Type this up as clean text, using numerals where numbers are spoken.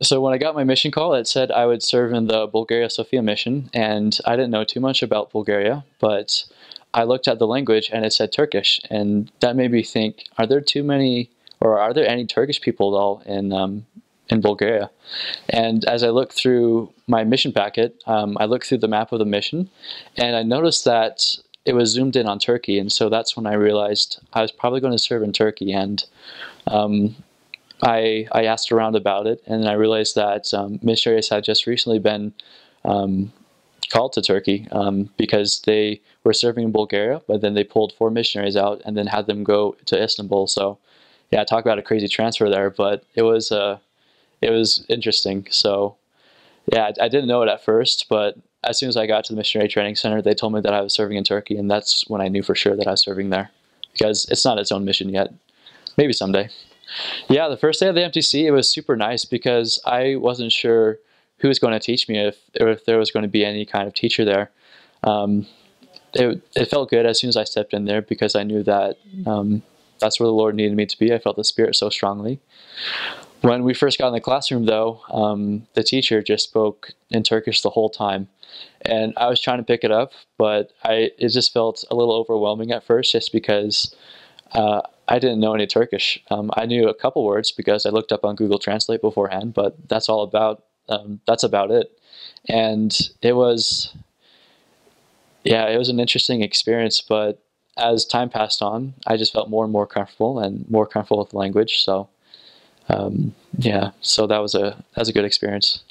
So when I got my mission call, it said I would serve in the Bulgaria Sofia mission, and I didn't know too much about Bulgaria, but I looked at the language and it said Turkish, and that made me think: are there too many, or are there any Turkish people at all in Bulgaria? And as I looked through my mission packet, I looked through the map of the mission, and I noticed that it was zoomed in on Turkey, and so that's when I realized I was probably going to serve in Turkey, and um, I asked around about it, and then I realized that missionaries had just recently been um, called to Turkey because they were serving in Bulgaria, but then they pulled 4 missionaries out and then had them go to Istanbul. So, yeah, talk about a crazy transfer there, but it was interesting. So, yeah, I didn't know it at first, but as soon as I got to the missionary training center, they told me that I was serving in Turkey, and that's when I knew for sure that I was serving there because it's not its own mission yet. Maybe someday. Yeah, the first day of the MTC, it was super nice because I wasn't sure who was going to teach me, if there was going to be any kind of teacher there. Um, it felt good as soon as I stepped in there because I knew that that's where the Lord needed me to be. I felt the Spirit so strongly. When we first got in the classroom, though, the teacher just spoke in Turkish the whole time, and I was trying to pick it up, but it just felt a little overwhelming at first, just because I didn't know any Turkish. I knew a couple words because I looked up on Google Translate beforehand, but that's about it. And it was, yeah, it was an interesting experience. But as time passed on, I just felt more and more comfortable and more comfortable with the language. So yeah, so that was a good experience.